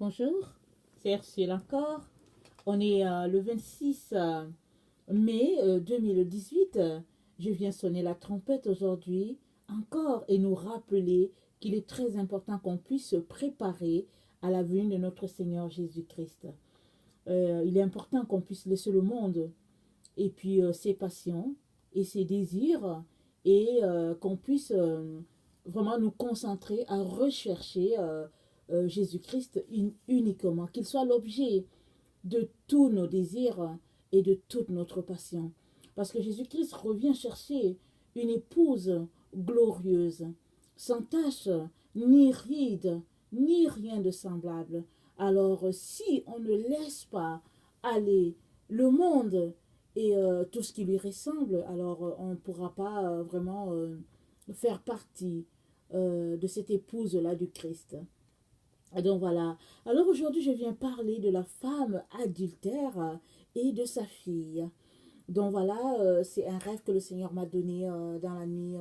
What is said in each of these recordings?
Bonjour, c'est Ursule encore. On est le 26 mai 2018. Je viens sonner la trompette aujourd'hui encore et nous rappeler qu'il est très important qu'on puisse se préparer à la venue de notre Seigneur Jésus-Christ. Il est important qu'on puisse laisser le monde et puis ses passions et ses désirs et qu'on puisse vraiment nous concentrer à rechercher Jésus-Christ uniquement, qu'il soit l'objet de tous nos désirs et de toute notre passion. Parce que Jésus-Christ revient chercher une épouse glorieuse, sans tache, ni ride, ni rien de semblable. Alors si on ne laisse pas aller le monde et tout ce qui lui ressemble, alors on ne pourra pas vraiment faire partie de cette épouse-là du Christ. Et donc voilà. Alors aujourd'hui, je viens parler de la femme adultère et de sa fille. Donc voilà, c'est un rêve que le Seigneur m'a donné dans la nuit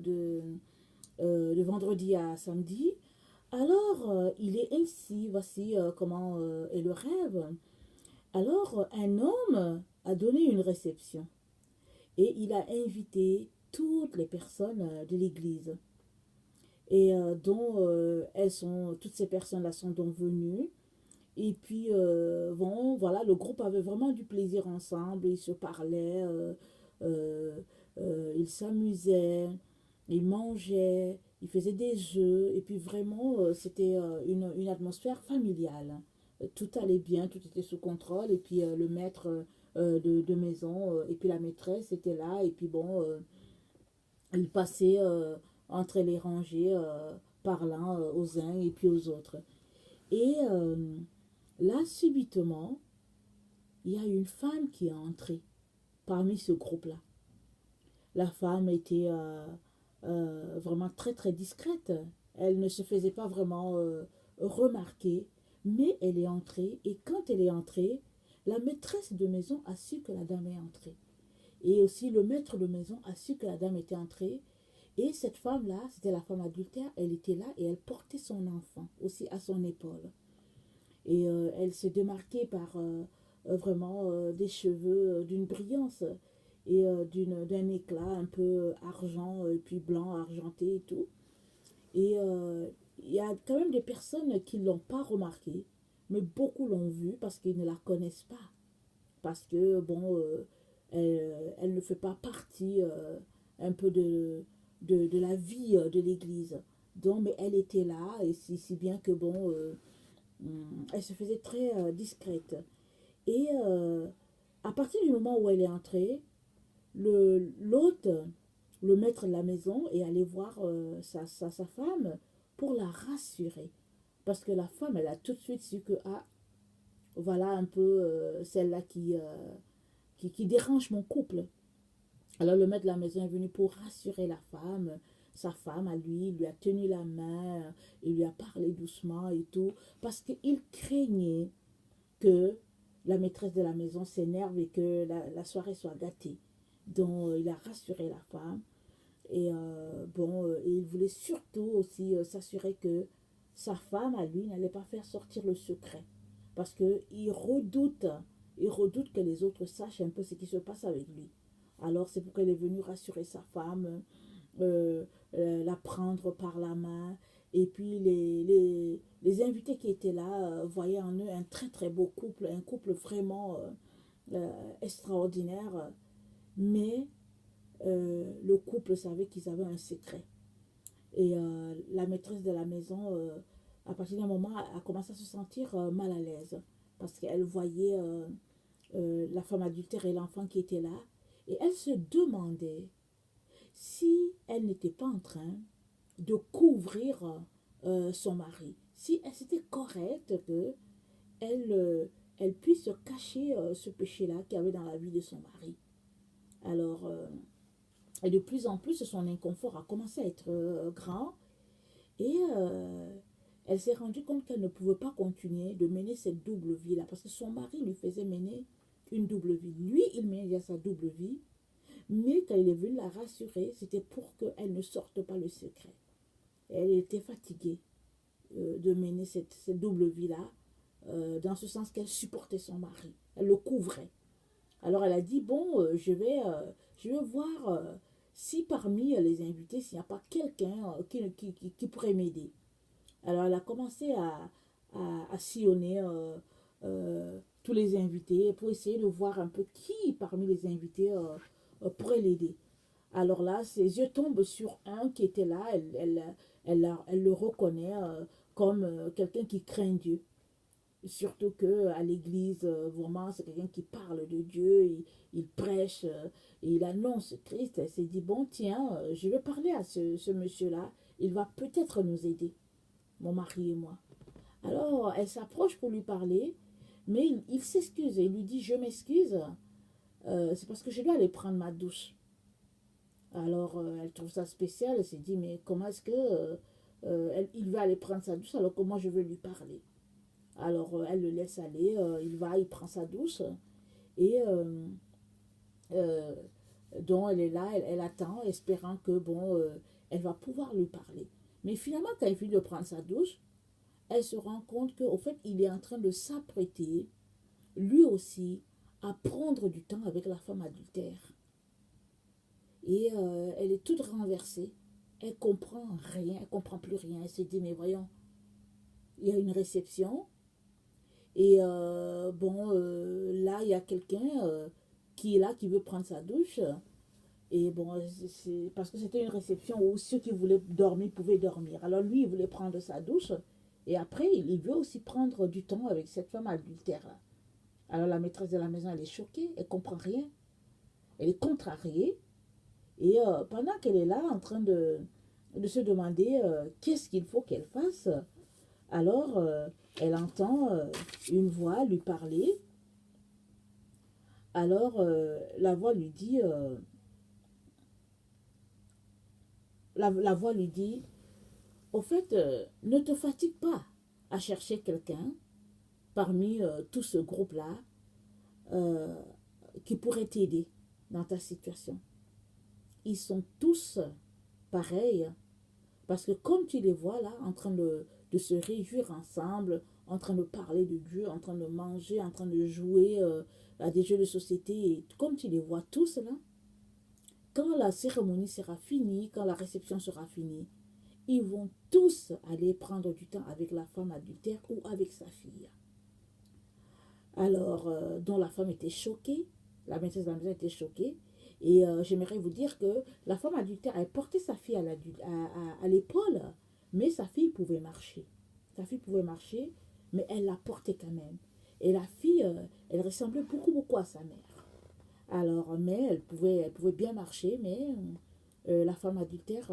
de vendredi à samedi. Alors, il est ainsi, voici comment est le rêve. Alors, un homme a donné une réception et il a invité toutes les personnes de l'église. Et toutes ces personnes-là sont donc venues. Et puis, voilà, le groupe avait vraiment du plaisir ensemble. Ils se parlaient, euh, ils s'amusaient, ils mangeaient, ils faisaient des jeux. Et puis, vraiment, c'était une atmosphère familiale. Tout allait bien, tout était sous contrôle. Et puis, le maître de maison et puis la maîtresse étaient là. Et puis, bon, ils passaient entre les rangées, parlant aux uns et puis aux autres. Et là, subitement, il y a une femme qui est entrée parmi ce groupe-là. La femme était vraiment très très discrète. Elle ne se faisait pas vraiment remarquer, mais elle est entrée. Et quand elle est entrée, la maîtresse de maison a su que la dame est entrée. Et aussi le maître de maison a su que la dame était entrée. Et cette femme-là, c'était la femme adultère, elle était là et elle portait son enfant aussi à son épaule. Et elle se démarquait par vraiment des cheveux d'une brillance et d'un éclat un peu argent et puis blanc argenté et tout. Et il y a quand même des personnes qui ne l'ont pas remarqué, mais beaucoup l'ont vue parce qu'ils ne la connaissent pas. Parce que, bon, elle ne fait pas partie un peu de la vie de l'Église. Donc, mais elle était là, et si bien que, bon, elle se faisait très discrète. Et à partir du moment où elle est entrée, l'hôte, le maître de la maison, est allé voir sa femme pour la rassurer. Parce que la femme, elle a tout de suite su que, ah, voilà un peu celle-là qui dérange mon couple. Alors le maître de la maison est venu pour rassurer la femme. Sa femme, à lui, il lui a tenu la main, il lui a parlé doucement et tout, parce qu'il craignait que la maîtresse de la maison s'énerve et que la soirée soit gâtée. Donc il a rassuré la femme. Et et il voulait surtout aussi s'assurer que sa femme, à lui, n'allait pas faire sortir le secret. Parce il redoute que les autres sachent un peu ce qui se passe avec lui. Alors c'est pourquoi il est venu rassurer sa femme, la prendre par la main. Et puis les invités qui étaient là voyaient en eux un très très beau couple, un couple vraiment extraordinaire. Mais le couple savait qu'ils avaient un secret. Et la maîtresse de la maison, à partir d'un moment, a commencé à se sentir mal à l'aise. Parce qu'elle voyait la femme adultère et l'enfant qui étaient là. Et elle se demandait si elle n'était pas en train de couvrir son mari. Si c'était correct que elle puisse cacher ce péché-là qu'il y avait dans la vie de son mari. Alors, et de plus en plus, son inconfort a commencé à être grand. Et elle s'est rendue compte qu'elle ne pouvait pas continuer de mener cette double vie-là. Parce que son mari lui faisait mener une double vie. Lui, il menait sa double vie. Mais quand il est venu la rassurer, c'était pour qu'elle ne sorte pas le secret. Et elle était fatiguée de mener cette double vie-là. dans ce sens qu'elle supportait son mari. Elle le couvrait. Alors elle a dit, bon, je vais voir si parmi les invités, s'il n'y a pas quelqu'un qui pourrait m'aider. Alors elle a commencé à sillonner tous les invités pour essayer de voir un peu qui parmi les invités pourrait l'aider. Alors là, ses yeux tombent sur un qui était là, elle le reconnaît comme quelqu'un qui craint Dieu. Surtout que à l'église, vraiment, c'est quelqu'un qui parle de Dieu, il prêche, il annonce Christ. Elle s'est dit, bon, tiens, je vais parler à ce monsieur-là, il va peut-être nous aider, mon mari et moi. Alors, elle s'approche pour lui parler, mais il s'excuse et il lui dit, je m'excuse, c'est parce que je dois aller prendre ma douche. Alors, elle trouve ça spécial, elle s'est dit, mais comment est-ce que il va aller prendre sa douche alors que moi je veux lui parler. Alors, elle le laisse aller, il prend sa douche, et euh, donc elle est là, elle attend, espérant que, bon, elle va pouvoir lui parler. Mais finalement, quand il finit de prendre sa douche, elle se rend compte qu'au fait, il est en train de s'apprêter, lui aussi, à prendre du temps avec la femme adultère. Et elle est toute renversée. Elle comprend rien, elle comprend plus rien. Elle se dit, mais voyons, il y a une réception. Et bon, là, il y a quelqu'un qui est là, qui veut prendre sa douche. Et bon, c'est parce que c'était une réception où ceux qui voulaient dormir pouvaient dormir. Alors lui, il voulait prendre sa douche. Et après, il veut aussi prendre du temps avec cette femme adultère-là. Alors la maîtresse de la maison, elle est choquée, elle comprend rien. Elle est contrariée. Et pendant qu'elle est là, en train de se demander qu'est-ce qu'il faut qu'elle fasse, alors elle entend une voix lui parler. Alors la voix lui dit, la voix lui dit, au fait, ne te fatigue pas à chercher quelqu'un parmi tout ce groupe-là euh, qui pourrait t'aider dans ta situation. Ils sont tous pareils. Parce que comme tu les vois là, en train de se réjouir ensemble, en train de parler de Dieu, en train de manger, en train de jouer à des jeux de société, et comme tu les vois tous là, quand la cérémonie sera finie, quand la réception sera finie, ils vont tous aller prendre du temps avec la femme adultère ou avec sa fille. Alors, dont la femme était choquée, la maîtresse de la maison était choquée, et j'aimerais vous dire que la femme adultère, elle portait sa fille à l'épaule, mais sa fille pouvait marcher. Sa fille pouvait marcher, mais elle la portait quand même. Et la fille, elle ressemblait beaucoup, beaucoup à sa mère. Alors, mais elle pouvait bien marcher, mais la femme adultère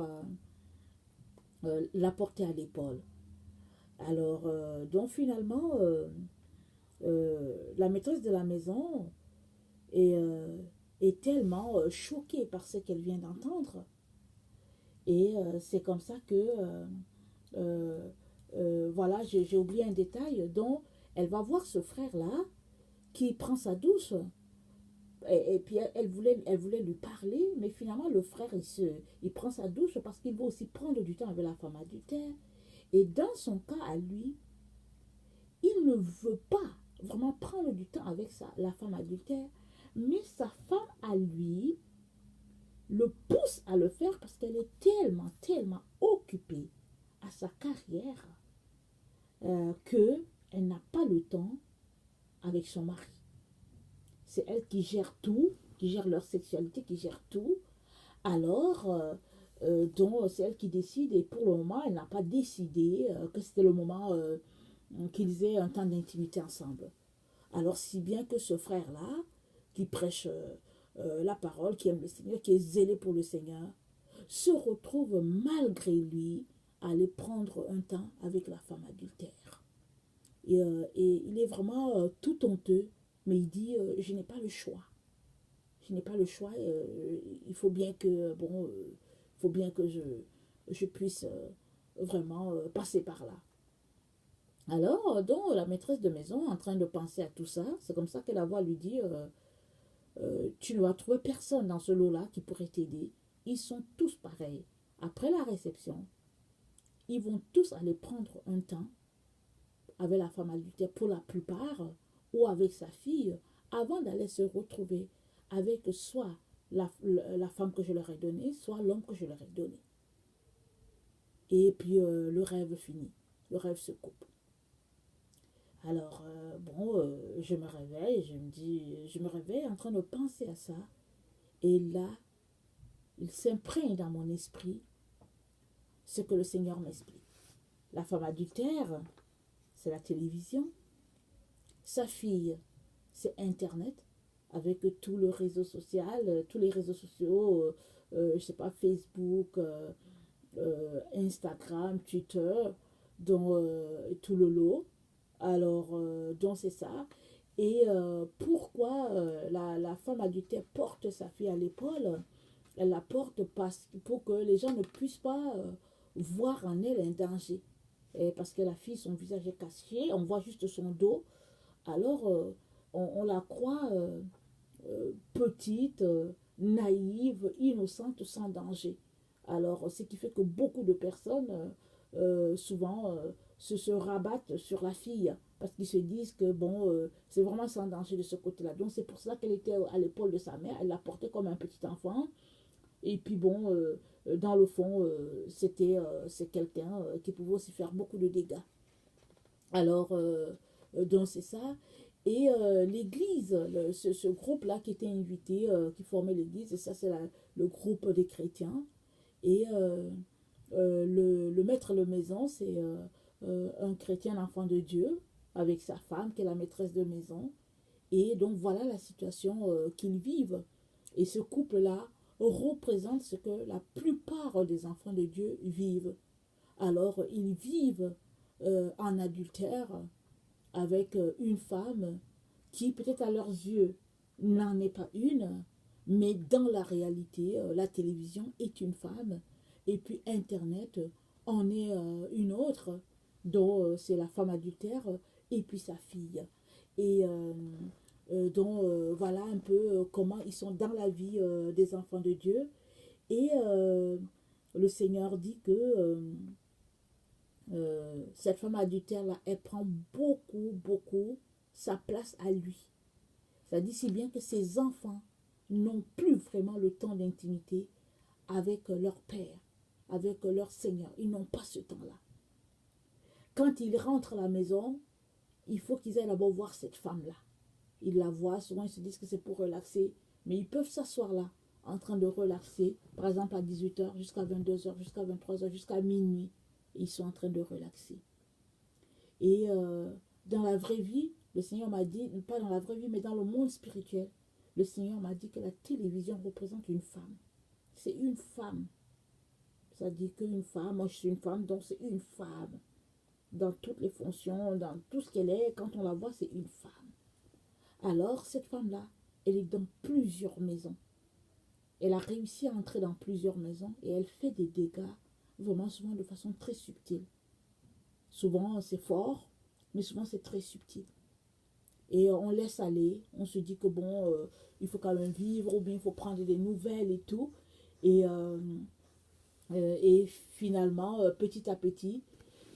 la portait à l'épaule. Alors, donc finalement, la maîtresse de la maison est, est tellement choquée par ce qu'elle vient d'entendre. Et c'est comme ça que, euh, voilà, j'ai oublié un détail, dont elle va voir ce frère-là qui prend sa douche. Et puis elle voulait lui parler, mais finalement le frère, il prend sa douche parce qu'il veut aussi prendre du temps avec la femme adultère. Et dans son cas à lui, il ne veut pas vraiment prendre du temps avec la femme adultère, mais sa femme à lui le pousse à le faire parce qu'elle est tellement, tellement occupée à sa carrière qu'elle n'a pas le temps avec son mari. C'est elle qui gère tout, qui gère leur sexualité, qui gère tout. Alors, donc c'est elle qui décide, et pour le moment, elle n'a pas décidé que c'était le moment qu'ils aient un temps d'intimité ensemble. Alors, si bien que ce frère-là, qui prêche la parole, qui aime le Seigneur, qui est zélé pour le Seigneur, se retrouve malgré lui à aller prendre un temps avec la femme adultère. Et il est vraiment tout honteux, mais il dit, je n'ai pas le choix. Je n'ai pas le choix, il faut bien que, bon, faut bien que je puisse vraiment passer par là. Alors, donc, la maîtresse de maison, en train de penser à tout ça, c'est comme ça que la voix lui dit, tu ne vas trouver personne dans ce lot-là qui pourrait t'aider. Ils sont tous pareils. Après la réception, ils vont tous aller prendre un temps avec la femme adultère pour la plupart, ou avec sa fille, avant d'aller se retrouver avec soit la femme que je leur ai donnée, soit l'homme que je leur ai donné. Et puis le rêve finit, le rêve se coupe. Alors, je me réveille, je me réveille en train de penser à ça. Et là, il s'imprègne dans mon esprit ce que le Seigneur m'explique. La femme adultère, c'est la télévision. Sa fille, c'est Internet, avec tout le réseau social, tous les réseaux sociaux, je sais pas, Facebook, Instagram, Twitter, dont tout le lot. Alors, donc c'est ça. Et pourquoi la femme adultère porte sa fille à l'épaule? Elle la porte pour que les gens ne puissent pas voir en elle un danger. Et parce que la fille, son visage est caché, on voit juste son dos. Alors, on la croit petite, naïve, innocente, sans danger. Alors, ce qui fait que beaucoup de personnes, souvent, se rabattent sur la fille parce qu'ils se disent que, c'est vraiment sans danger de ce côté-là. Donc, c'est pour ça qu'elle était à l'épaule de sa mère. Elle la portait comme un petit enfant. Et puis, dans le fond, c'est quelqu'un qui pouvait aussi faire beaucoup de dégâts. Alors, donc, c'est ça. Et l'église, ce groupe-là qui était invité, qui formait l'église, et ça, c'est le groupe des chrétiens. Et le maître de maison, c'est un chrétien, enfant de Dieu, avec sa femme, qui est la maîtresse de maison. Et donc, voilà la situation qu'ils vivent. Et ce couple-là représente ce que la plupart des enfants de Dieu vivent. Alors, ils vivent en adultère avec une femme qui, peut-être à leurs yeux, n'en est pas une, mais dans la réalité, la télévision est une femme, et puis Internet en est une autre, dont c'est la femme adultère, et puis sa fille. Et donc, voilà un peu comment ils sont dans la vie des enfants de Dieu. Et le Seigneur dit que cette femme adultère-là, elle prend beaucoup sa place à lui. Ça dit si bien que ses enfants n'ont plus vraiment le temps d'intimité avec leur père, avec leur Seigneur. Ils n'ont pas ce temps-là. Quand ils rentrent à la maison, il faut qu'ils aillent d'abord voir cette femme-là. Ils la voient, souvent ils se disent que c'est pour relaxer, mais ils peuvent s'asseoir là, en train de relaxer, par exemple à 18h, jusqu'à 22h, jusqu'à 23h, jusqu'à minuit. Ils sont en train de relaxer. Et dans la vraie vie, le Seigneur m'a dit, pas dans la vraie vie, mais dans le monde spirituel, le Seigneur m'a dit que la télévision représente une femme. C'est une femme. Ça dit qu'une femme, moi je suis une femme, donc c'est une femme. Dans toutes les fonctions, dans tout ce qu'elle est, quand on la voit, c'est une femme. Alors, cette femme-là, elle est dans plusieurs maisons. Elle a réussi à entrer dans plusieurs maisons et elle fait des dégâts, vraiment souvent de façon très subtile. Souvent, c'est fort, mais souvent, c'est très subtil. Et on laisse aller, on se dit que il faut quand même vivre, ou bien il faut prendre des nouvelles et tout. Et finalement, petit à petit,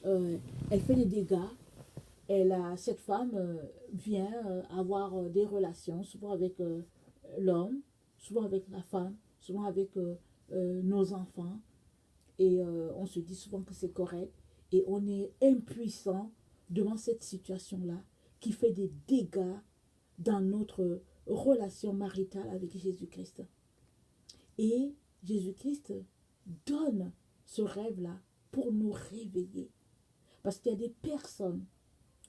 elle fait des dégâts. Cette femme vient avoir des relations, souvent avec l'homme, souvent avec la femme, souvent avec nos enfants. Et on se dit souvent que c'est correct. Et on est impuissant devant cette situation-là qui fait des dégâts dans notre relation maritale avec Jésus-Christ. Et Jésus-Christ donne ce rêve-là pour nous réveiller. Parce qu'il y a des personnes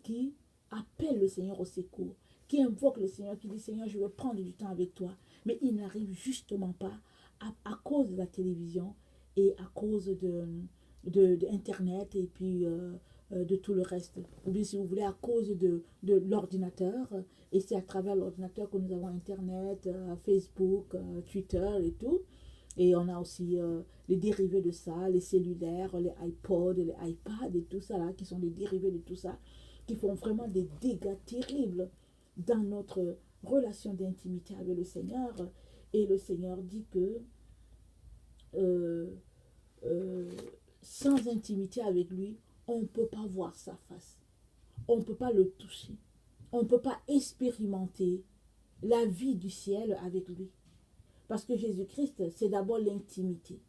qui appellent le Seigneur au secours, qui invoquent le Seigneur, qui disent Seigneur, je veux prendre du temps avec toi. Mais ils n'arrivent justement pas à cause de la télévision et à cause de Internet et puis de tout le reste. Ou bien si vous voulez, à cause de l'ordinateur. Et c'est à travers l'ordinateur que nous avons Internet, Facebook, Twitter et tout. Et on a aussi les dérivés de ça, les cellulaires, les iPods, les iPads et tout ça là, qui sont les dérivés de tout ça, qui font vraiment des dégâts terribles dans notre relation d'intimité avec le Seigneur. Et le Seigneur dit que sans intimité avec lui, on ne peut pas voir sa face. on ne peut pas le toucher. On ne peut pas expérimenter la vie du ciel avec lui. Parce que Jésus-Christ, c'est d'abord l'intimité.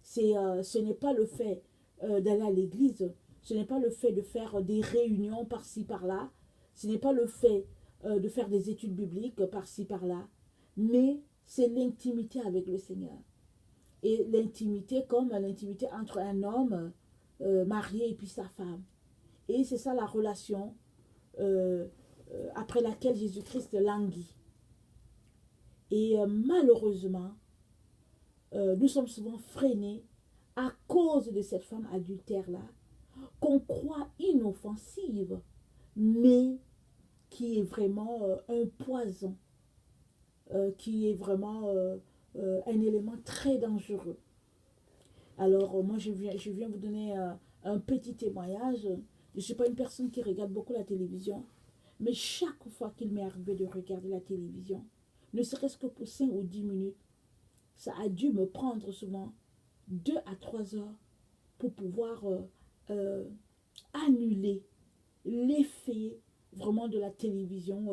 Ce n'est pas le fait d'aller à l'église, ce n'est pas le fait de faire des réunions par-ci, par-là, ce n'est pas le fait de faire des études bibliques par-ci, par-là, mais c'est l'intimité avec le Seigneur. Et l'intimité comme l'intimité entre un homme marié et puis sa femme. Et c'est ça la relation après laquelle Jésus-Christ languit. Et malheureusement, nous sommes souvent freinés à cause de cette femme adultère-là, qu'on croit inoffensive, mais qui est vraiment un poison, qui est vraiment un élément très dangereux. Alors, moi, je viens vous donner un petit témoignage. Je ne suis pas une personne qui regarde beaucoup la télévision, mais chaque fois qu'il m'est arrivé de regarder la télévision, ne serait-ce que pour 5 ou 10 minutes, ça a dû me prendre souvent 2 à 3 heures pour pouvoir annuler l'effet vraiment de la télévision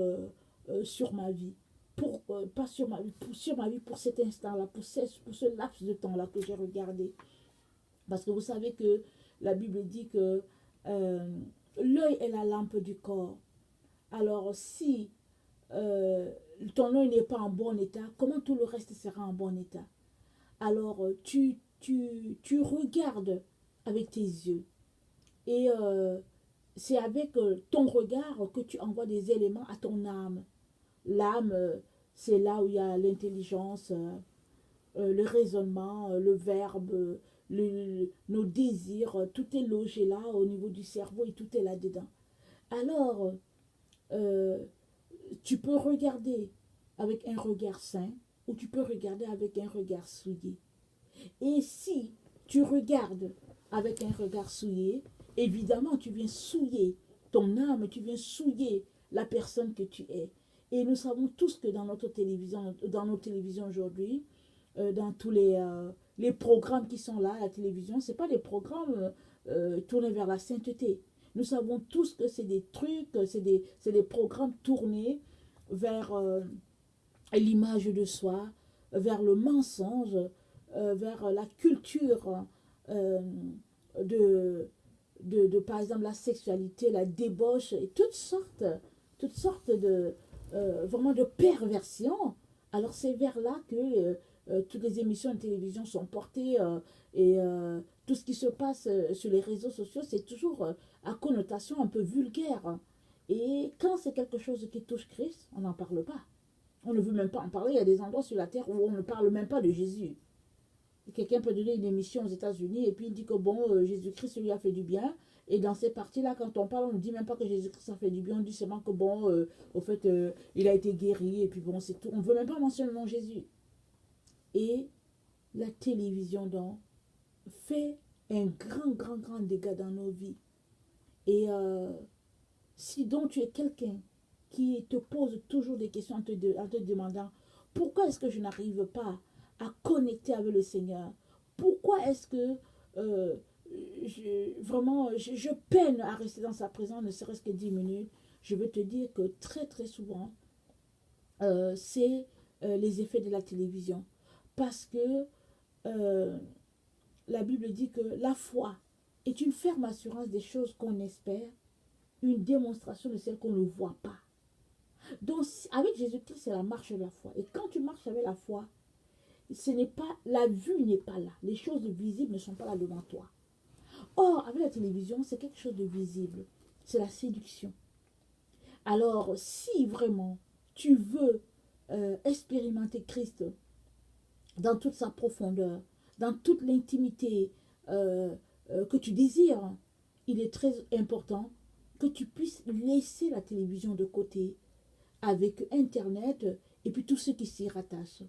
sur ma vie. Pas sur ma vie, sur ma vie pour cet instant-là, pour ce laps de temps-là que j'ai regardé. Parce que vous savez que la Bible dit que l'œil est la lampe du corps. Alors si ton œil n'est pas en bon état, comment tout le reste sera en bon état? Alors tu regardes avec tes yeux. Et c'est avec ton regard que tu envoies des éléments à ton âme. L'âme, c'est là où il y a l'intelligence, le raisonnement, le verbe, nos désirs, tout est logé là au niveau du cerveau et tout est là-dedans. Alors, tu peux regarder avec un regard sain ou tu peux regarder avec un regard souillé. Et si tu regardes avec un regard souillé, évidemment, tu viens souiller ton âme, tu viens souiller la personne que tu es. Et nous savons tous que dans nos télévisions aujourd'hui, dans tous les programmes qui sont là à la télévision, ce n'est pas des programmes tournés vers la sainteté. Nous savons tous que c'est des trucs, c'est des programmes tournés vers l'image de soi, vers le mensonge, vers la culture par exemple, la sexualité, la débauche et toutes sortes de vraiment de perversions. Alors c'est vers là que toutes les émissions de télévision sont portées et tout ce qui se passe sur les réseaux sociaux, c'est toujours à connotation un peu vulgaire. Et quand c'est quelque chose qui touche Christ, on n'en parle pas. On ne veut même pas en parler. Il y a des endroits sur la terre où on ne parle même pas de Jésus. Quelqu'un peut donner une émission aux États-Unis et puis il dit que bon, Jésus-Christ lui a fait du bien. Et dans ces parties-là, quand on parle, on ne dit même pas que Jésus-Christ a fait du bien. On dit seulement que bon, au fait, il a été guéri et puis bon, c'est tout. On ne veut même pas mentionner le nom Jésus. Et la télévision, donc, fait un grand dégât dans nos vies. Et si donc tu es quelqu'un qui te pose toujours des questions en te demandant pourquoi est-ce que je n'arrive pas à connecter avec le Seigneur, pourquoi est-ce que je peine à rester dans sa présence, ne serait-ce que 10 minutes, je veux te dire que très souvent, c'est les effets de la télévision. Parce que la Bible dit que la foi est une ferme assurance des choses qu'on espère, une démonstration de celles qu'on ne voit pas. Donc, avec Jésus-Christ, c'est la marche de la foi. Et quand tu marches avec la foi, ce n'est pas, la vue n'est pas là. Les choses visibles ne sont pas là devant toi. Or, avec la télévision, c'est quelque chose de visible. C'est la séduction. Alors, si vraiment tu veux expérimenter Christ dans toute sa profondeur, dans toute l'intimité que tu désires, il est très important que tu puisses laisser la télévision de côté avec Internet et puis tout ce qui s'y rattache.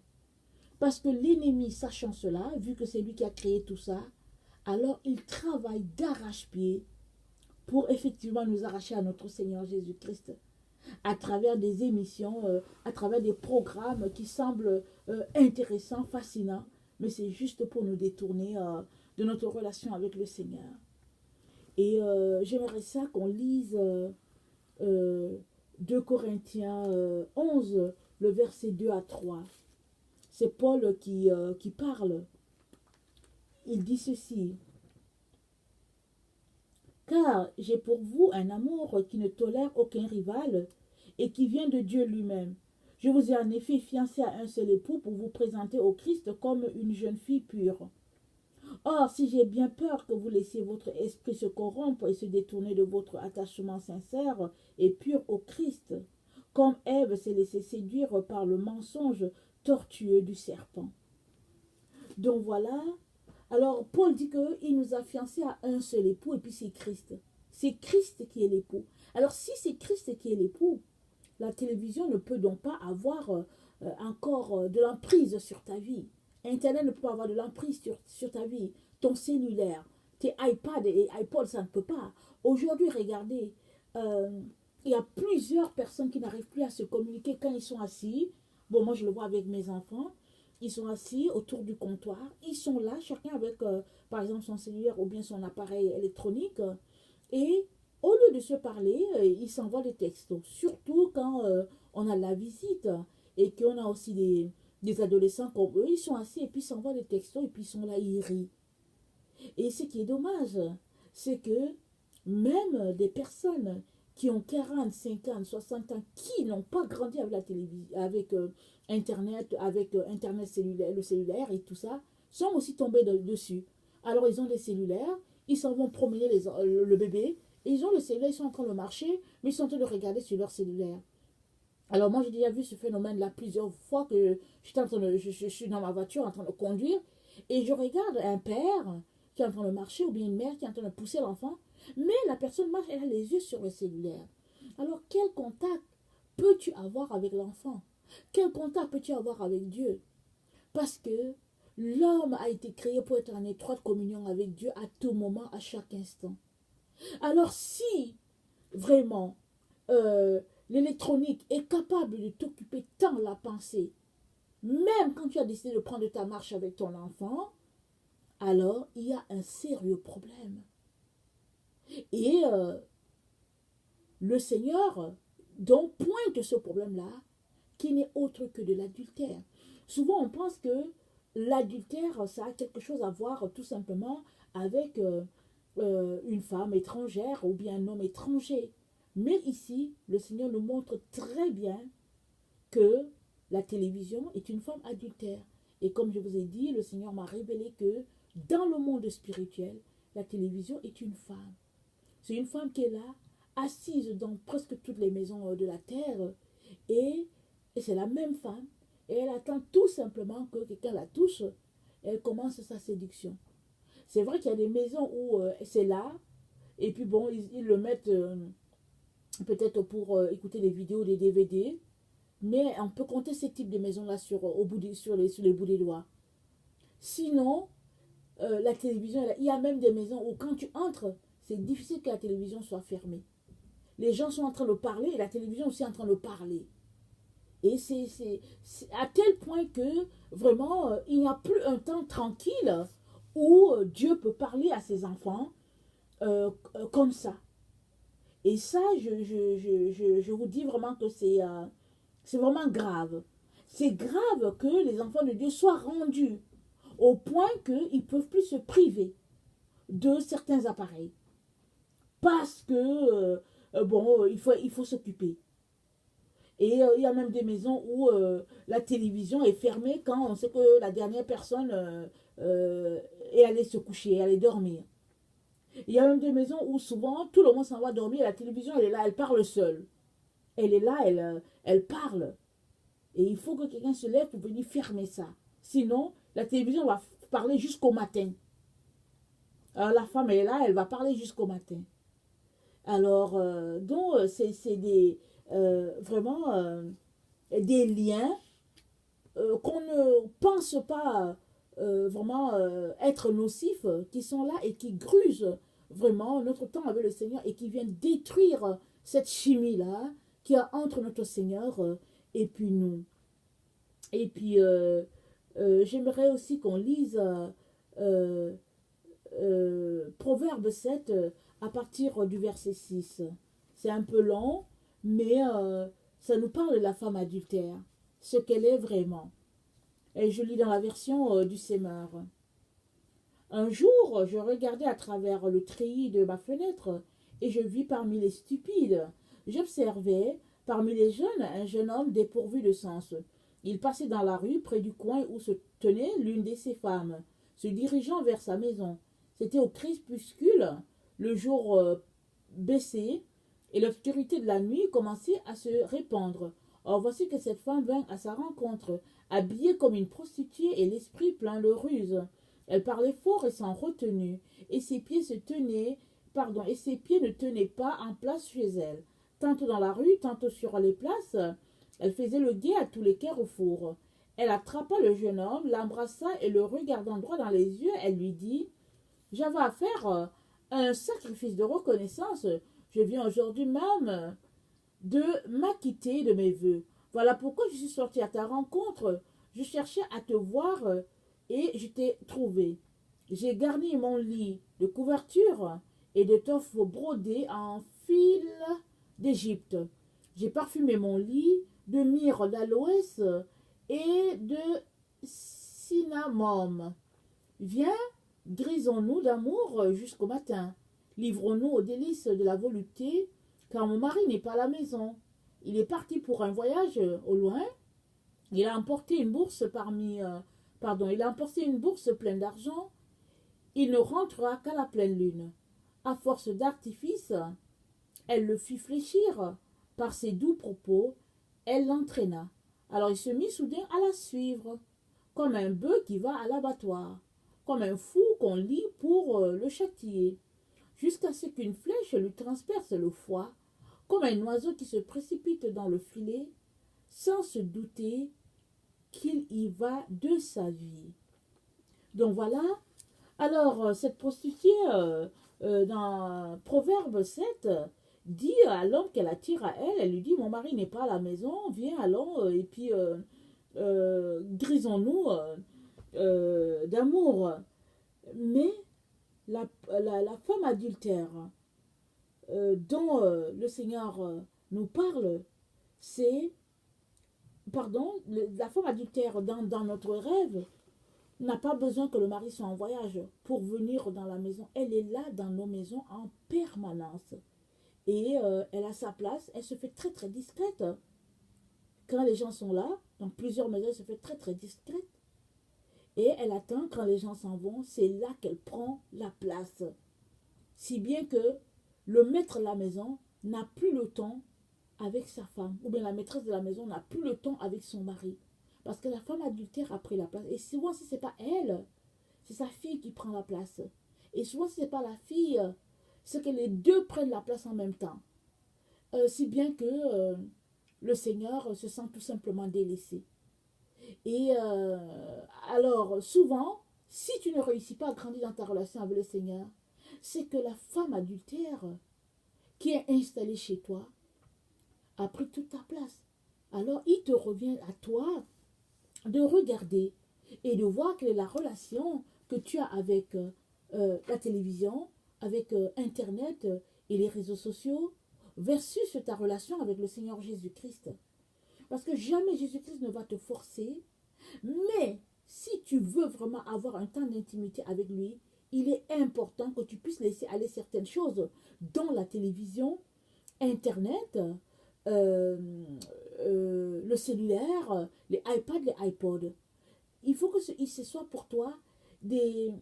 Parce que l'ennemi, sachant cela, vu que c'est lui qui a créé tout ça, alors il travaille d'arrache-pied pour effectivement nous arracher à notre Seigneur Jésus-Christ à travers des émissions, à travers des programmes qui semblent intéressants, fascinants, mais c'est juste pour nous détourner de notre relation avec le Seigneur. Et j'aimerais ça qu'on lise 2 Corinthiens 11, le verset 2 à 3. C'est Paul qui parle. Il dit ceci. Car j'ai pour vous un amour qui ne tolère aucun rival et qui vient de Dieu lui-même. Je vous ai en effet fiancé à un seul époux pour vous présenter au Christ comme une jeune fille pure. Or, si j'ai bien peur que vous laissiez votre esprit se corrompre et se détourner de votre attachement sincère et pur au Christ, comme Ève s'est laissée séduire par le mensonge tortueux du serpent. Donc voilà. Alors, Paul dit qu'il nous a fiancés à un seul époux et puis c'est Christ. C'est Christ qui est l'époux. Alors, si c'est Christ qui est l'époux, la télévision ne peut donc pas avoir encore de l'emprise sur ta vie. Internet ne peut pas avoir de l'emprise sur ta vie. Ton cellulaire, tes iPads et iPods, ça ne peut pas. Aujourd'hui, regardez, il y a plusieurs personnes qui n'arrivent plus à se communiquer quand ils sont assis. Bon, moi, je le vois avec mes enfants. Ils sont assis autour du comptoir. Ils sont là, chacun avec, par exemple, son cellulaire ou bien son appareil électronique. Et au lieu de se parler, ils s'envoient des textos. Surtout quand on a la visite et qu'on a aussi des adolescents comme eux. Ils sont assis et puis ils s'envoient des textos et puis ils sont là, ils rient. Et ce qui est dommage, c'est que même des personnes qui ont 40, 50, 60 ans, qui n'ont pas grandi avec la télévision, avec Internet, avec Internet cellulaire, le cellulaire et tout ça, sont aussi tombés dessus. Alors ils ont des cellulaires, ils s'en vont promener le bébé, et ils ont le cellulaire, ils sont en train de marcher, mais ils sont en train de regarder sur leur cellulaire. Alors moi j'ai déjà vu ce phénomène-là plusieurs fois que je suis dans ma voiture en train de conduire, et je regarde un père qui est en train de marcher, ou bien une mère qui est en train de pousser l'enfant, mais la personne marche, elle a les yeux sur le cellulaire. Alors, quel contact peux-tu avoir avec l'enfant? Quel contact peux-tu avoir avec Dieu? Parce que l'homme a été créé pour être en étroite communion avec Dieu à tout moment, à chaque instant. Alors, si vraiment l'électronique est capable de t'occuper tant la pensée, même quand tu as décidé de prendre ta marche avec ton enfant, alors il y a un sérieux problème. Et le Seigneur donc pointe ce problème-là qui n'est autre que de l'adultère. Souvent on pense que l'adultère ça a quelque chose à voir tout simplement avec une femme étrangère ou bien un homme étranger. Mais ici, le Seigneur nous montre très bien que la télévision est une forme adultère. Et comme je vous ai dit, le Seigneur m'a révélé que dans le monde spirituel, la télévision est une femme. C'est une femme qui est là, assise dans presque toutes les maisons de la terre. Et c'est la même femme. Et elle attend tout simplement que quelqu'un la touche. Elle commence sa séduction. C'est vrai qu'il y a des maisons où c'est là. Et puis bon, ils le mettent peut-être pour écouter des vidéos, des DVD. Mais on peut compter ces types de maisons-là sur les bouts des doigts. Sinon, la télévision, il y a même des maisons où quand tu entres, c'est difficile que la télévision soit fermée. Les gens sont en train de parler et la télévision aussi en train de parler. Et c'est à tel point que vraiment, il n'y a plus un temps tranquille où Dieu peut parler à ses enfants comme ça. Et ça, je vous dis vraiment que c'est vraiment grave. C'est grave que les enfants de Dieu soient rendus au point qu'ils ne peuvent plus se priver de certains appareils. Parce que, bon, il faut s'occuper. Et il y a même des maisons où la télévision est fermée quand on sait que la dernière personne est allée se coucher, est allée dormir. Il y a même des maisons où souvent tout le monde s'en va dormir et la télévision elle est là, elle parle seule. Elle est là, elle parle. Et il faut que quelqu'un se lève pour venir fermer ça. Sinon, la télévision va parler jusqu'au matin. Alors la femme elle est là, elle va parler jusqu'au matin. Alors, donc, c'est vraiment des liens qu'on ne pense pas vraiment être nocifs, qui sont là et qui grusent vraiment notre temps avec le Seigneur et qui viennent détruire cette chimie-là qu'il y a entre notre Seigneur et puis nous. Et puis, j'aimerais aussi qu'on lise Proverbe 7 à partir du verset 6. C'est un peu long, mais ça nous parle de la femme adultère, ce qu'elle est vraiment. Et je lis dans la version du Semeur. Un jour, je regardais à travers le treillis de ma fenêtre et je vis parmi les stupides. J'observais parmi les jeunes un jeune homme dépourvu de sens. Il passait dans la rue près du coin où se tenait l'une de ses femmes, se dirigeant vers sa maison. C'était au crépuscule, le jour baissé, et l'obscurité de la nuit commençait à se répandre. Or voici que cette femme vint à sa rencontre, habillée comme une prostituée et l'esprit plein de ruse. Elle parlait fort et sans retenue, et ses pieds et ses pieds ne tenaient pas en place chez elle. Tantôt dans la rue, tantôt sur les places, elle faisait le guet à tous les carrefours. Elle attrapa le jeune homme, l'embrassa et le regardant droit dans les yeux, elle lui dit « J'avais à faire un sacrifice de reconnaissance. Je viens aujourd'hui même de m'acquitter de mes vœux. Voilà pourquoi je suis sortie à ta rencontre. Je cherchais à te voir et je t'ai trouvé. J'ai garni mon lit de couverture et d'étoffes brodées en fil d'Égypte. J'ai parfumé mon lit de myrrhe d'aloès et de cinnamome. Viens, grisons-nous d'amour jusqu'au matin. Livrons-nous aux délices de la volupté, car mon mari n'est pas à la maison. Il est parti pour un voyage au loin. Il a emporté une bourse il a emporté une bourse pleine d'argent. Il ne rentrera qu'à la pleine lune. À force d'artifice, elle le fit fléchir. Par ses doux propos, elle l'entraîna. Alors il se mit soudain à la suivre, comme un bœuf qui va à l'abattoir, comme un fou qu'on lie pour le châtier, jusqu'à ce qu'une flèche lui transperce le foie, comme un oiseau qui se précipite dans le filet, sans se douter qu'il y va de sa vie. Donc voilà. Alors, cette prostituée, dans Proverbe 7, dit à l'homme qu'elle attire à elle, elle lui dit, mon mari n'est pas à la maison, viens, allons, et puis grisons-nous d'amour. Mais la femme adultère dont le Seigneur nous parle, c'est, la femme adultère dans notre rêve n'a pas besoin que le mari soit en voyage pour venir dans la maison. Elle est là dans nos maisons en permanence. Et elle a sa place, elle se fait très très discrète. Quand les gens sont là, dans plusieurs maisons, elle se fait très très discrète. Et elle attend quand les gens s'en vont, c'est là qu'elle prend la place. Si bien que le maître de la maison n'a plus le temps avec sa femme, ou bien la maîtresse de la maison n'a plus le temps avec son mari. Parce que la femme adultère a pris la place. Et souvent, si ce n'est pas elle, c'est sa fille qui prend la place. Et souvent, si ce n'est pas la fille, c'est que les deux prennent la place en même temps. Si bien que le Seigneur se sent tout simplement délaissé. Et alors, souvent, si tu ne réussis pas à grandir dans ta relation avec le Seigneur, c'est que la femme adultère qui est installée chez toi a pris toute ta place. Alors, il te revient à toi de regarder et de voir quelle est la relation que tu as avec la télévision, avec Internet et les réseaux sociaux, versus ta relation avec le Seigneur Jésus-Christ. Parce que jamais Jésus-Christ ne va te forcer, mais si tu veux vraiment avoir un temps d'intimité avec lui, il est important que tu puisses laisser aller certaines choses, dont la télévision, Internet, le cellulaire, les iPads, les iPods. Il faut que ce soit pour toi des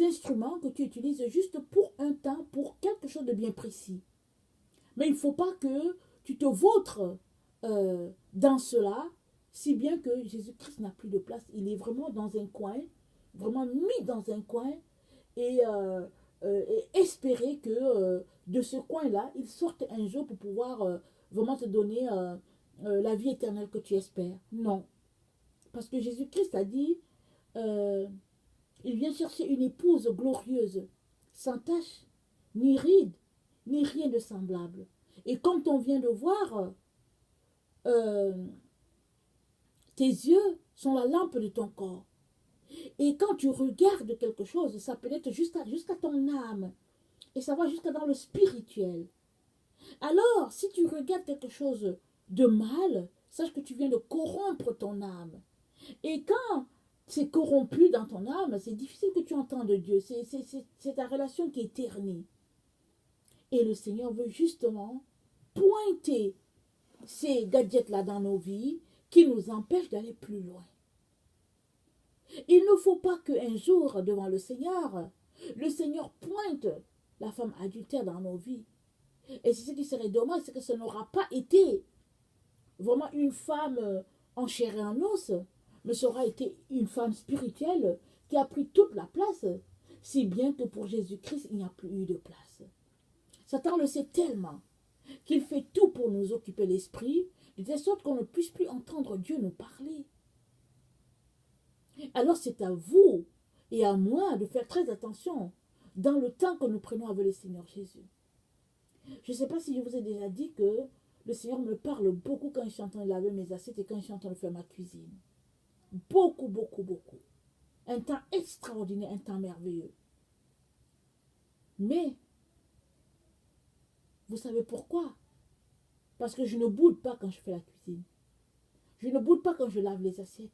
instruments que tu utilises juste pour un temps, pour quelque chose de bien précis. Mais il ne faut pas que tu te vautres dans cela, si bien que Jésus-Christ n'a plus de place. Il est vraiment dans un coin, vraiment mis dans un coin, et espérer que de ce coin-là, il sorte un jour pour pouvoir vraiment te donner la vie éternelle que tu espères. Non. Parce que Jésus-Christ a dit, il vient chercher une épouse glorieuse, sans tache, ni ride, ni rien de semblable. Et comme on vient de voir, tes yeux sont la lampe de ton corps. Et quand tu regardes quelque chose, ça peut être jusqu'à ton âme. Et ça va jusqu'à dans le spirituel. Alors, si tu regardes quelque chose de mal, sache que tu viens de corrompre ton âme. Et quand c'est corrompu dans ton âme, c'est difficile que tu entendes Dieu. C'est ta relation qui est ternie. Et le Seigneur veut justement pointer ces gadgets-là dans nos vies qui nous empêchent d'aller plus loin. Il ne faut pas qu'un jour, devant le Seigneur pointe la femme adultère dans nos vies. Et c'est ce qui serait dommage, c'est que ce n'aura pas été vraiment une femme en chair et en os, mais ça aura été une femme spirituelle qui a pris toute la place, si bien que pour Jésus-Christ, il n'y a plus eu de place. Satan le sait tellement qu'il fait tout pour nous occuper l'esprit, de telle sorte qu'on ne puisse plus entendre Dieu nous parler. Alors c'est à vous et à moi de faire très attention dans le temps que nous prenons avec le Seigneur Jésus. Je ne sais pas si je vous ai déjà dit que le Seigneur me parle beaucoup quand je suis en train de laver mes assiettes et quand je suis en train de faire ma cuisine. Beaucoup, beaucoup, beaucoup. Un temps extraordinaire, un temps merveilleux. Mais, vous savez pourquoi? Parce que je ne boude pas quand je fais la cuisine. Je ne boude pas quand je lave les assiettes.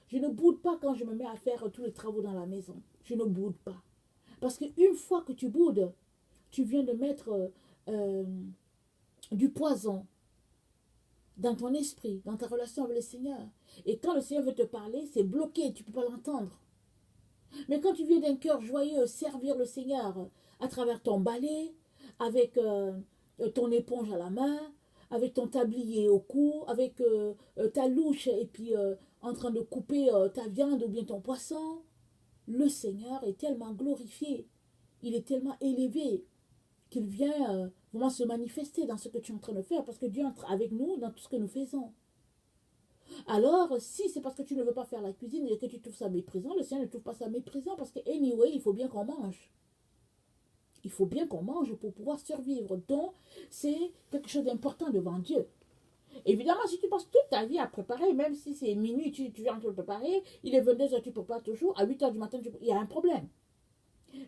Je ne boude pas quand je me mets à faire tous les travaux dans la maison. Je ne boude pas. Parce qu'une fois que tu boudes, tu viens de mettre du poison dans ton esprit, dans ta relation avec le Seigneur. Et quand le Seigneur veut te parler, c'est bloqué, tu ne peux pas l'entendre. Mais quand tu viens d'un cœur joyeux servir le Seigneur à travers ton balai, avec ton éponge à la main, avec ton tablier au cou, avec ta louche et puis en train de couper ta viande ou bien ton poisson, le Seigneur est tellement glorifié, il est tellement élevé qu'il vient vraiment se manifester dans ce que tu es en train de faire, parce que Dieu entre avec nous dans tout ce que nous faisons. Alors, si c'est parce que tu ne veux pas faire la cuisine et que tu trouves ça méprisant, le Seigneur ne trouve pas ça méprisant, parce que anyway, il faut bien qu'on mange. Il faut bien qu'on mange pour pouvoir survivre. Donc, c'est quelque chose d'important devant Dieu. Évidemment, si tu passes toute ta vie à préparer, même si c'est minuit, tu viens de préparer, il est 22h, tu prépares toujours, à 8h du matin, il y a un problème.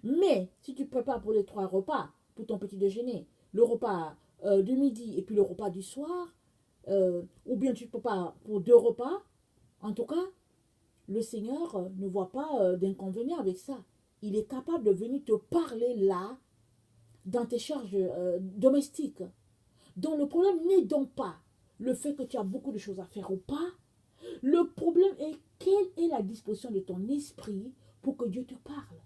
Mais, si tu prépares pour les 3 repas, pour ton petit déjeuner, le repas du midi et puis le repas du soir, ou bien tu prépares pour 2 repas, en tout cas, le Seigneur ne voit pas d'inconvénient avec ça. Il est capable de venir te parler là, dans tes charges domestiques. Donc le problème n'est donc pas le fait que tu as beaucoup de choses à faire ou pas. Le problème est quelle est la disposition de ton esprit pour que Dieu te parle.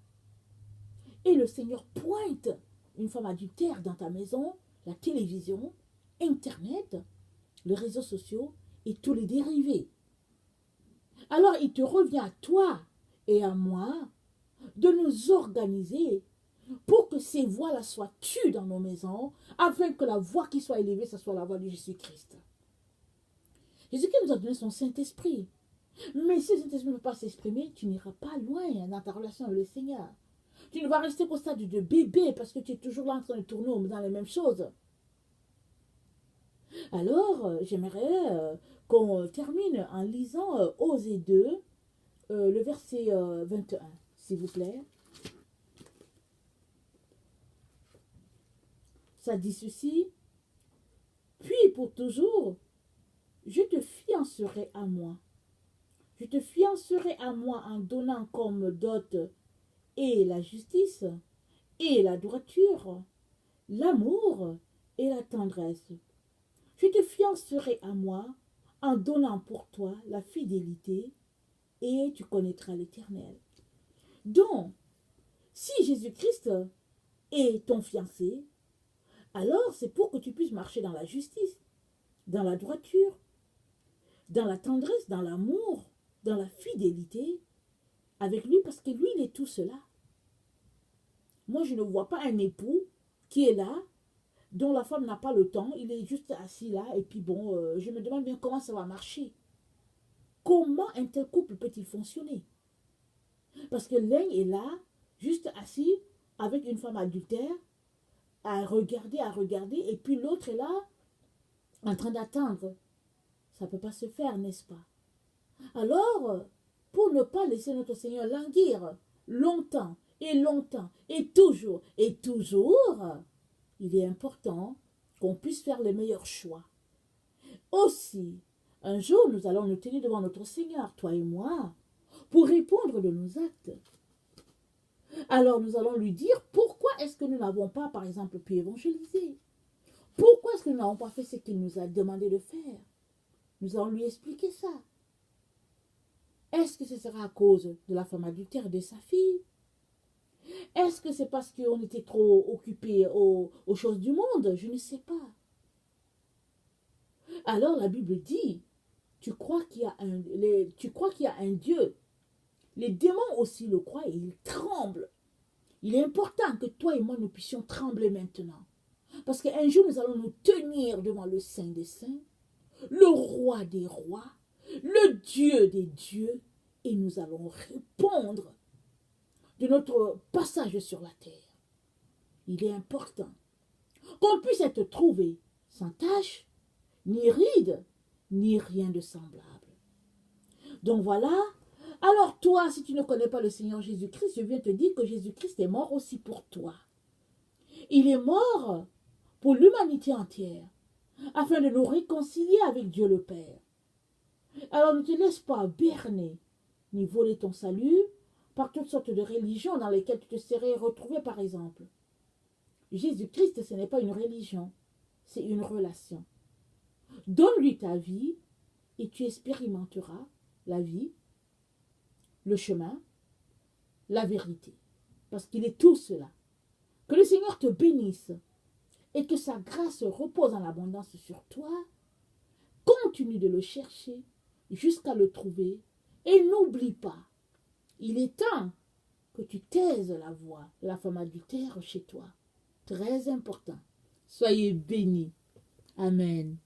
Et le Seigneur pointe une femme adultère dans ta maison, la télévision, Internet, les réseaux sociaux et tous les dérivés. Alors il te revient à toi et à moi de nous organiser pour que ces voix-là soient tues dans nos maisons, afin que la voix qui soit élevée, ce soit la voix de Jésus-Christ. Jésus-Christ nous a donné son Saint-Esprit. Mais si le Saint-Esprit ne peut pas s'exprimer, tu n'iras pas loin dans ta relation avec le Seigneur. Tu ne vas rester qu'au stade de bébé parce que tu es toujours là en train de tourner dans les mêmes choses. Alors, j'aimerais qu'on termine en lisant Osée 2, le verset 21, s'il vous plaît. Ça dit ceci. Puis pour toujours, je te fiancerai à moi. Je te fiancerai à moi en donnant comme dot et la justice, et la droiture, l'amour et la tendresse. Je te fiancerai à moi en donnant pour toi la fidélité, et tu connaîtras l'Éternel. Donc, si Jésus-Christ est ton fiancé, alors c'est pour que tu puisses marcher dans la justice, dans la droiture, dans la tendresse, dans l'amour, dans la fidélité avec lui, parce que lui, il est tout cela. Moi, je ne vois pas un époux qui est là, dont la femme n'a pas le temps, il est juste assis là, et puis bon, je me demande bien comment ça va marcher. Comment un tel couple peut-il fonctionner? Parce que l'un est là, juste assis, avec une femme adultère, à regarder, et puis l'autre est là, en train d'attendre. Ça ne peut pas se faire, n'est-ce pas? Alors, pour ne pas laisser notre Seigneur languir longtemps et longtemps, et toujours, il est important qu'on puisse faire les meilleurs choix. Aussi, un jour, nous allons nous tenir devant notre Seigneur, toi et moi, pour répondre de nos actes. Alors nous allons lui dire pourquoi est-ce que nous n'avons pas, par exemple, pu évangéliser. Pourquoi est-ce que nous n'avons pas fait ce qu'il nous a demandé de faire. Nous allons lui expliquer ça. Est-ce que ce sera à cause de la femme adultère de sa fille? Est-ce que c'est parce qu'on était trop occupés aux choses du monde? Je ne sais pas. Alors la Bible dit, tu crois qu'il y a un Dieu. Les démons aussi le croient et ils tremblent. Il est important que toi et moi nous puissions trembler maintenant. Parce qu'un jour nous allons nous tenir devant le Saint des Saints, le Roi des Rois, le Dieu des dieux, et nous allons répondre de notre passage sur la terre. Il est important qu'on puisse être trouvé sans tache, ni ride, ni rien de semblable. Donc voilà. Alors toi, si tu ne connais pas le Seigneur Jésus-Christ, je viens te dire que Jésus-Christ est mort aussi pour toi. Il est mort pour l'humanité entière, afin de nous réconcilier avec Dieu le Père. Alors ne te laisse pas berner, ni voler ton salut par toutes sortes de religions dans lesquelles tu te serais retrouvé par exemple. Jésus-Christ, ce n'est pas une religion, c'est une relation. Donne-lui ta vie et tu expérimenteras la vie, le chemin, la vérité. Parce qu'il est tout cela. Que le Seigneur te bénisse et que sa grâce repose en abondance sur toi. Continue de le chercher jusqu'à le trouver et n'oublie pas, il est temps que tu taises la voix de la femme adultère chez toi. Très important. Soyez bénis. Amen.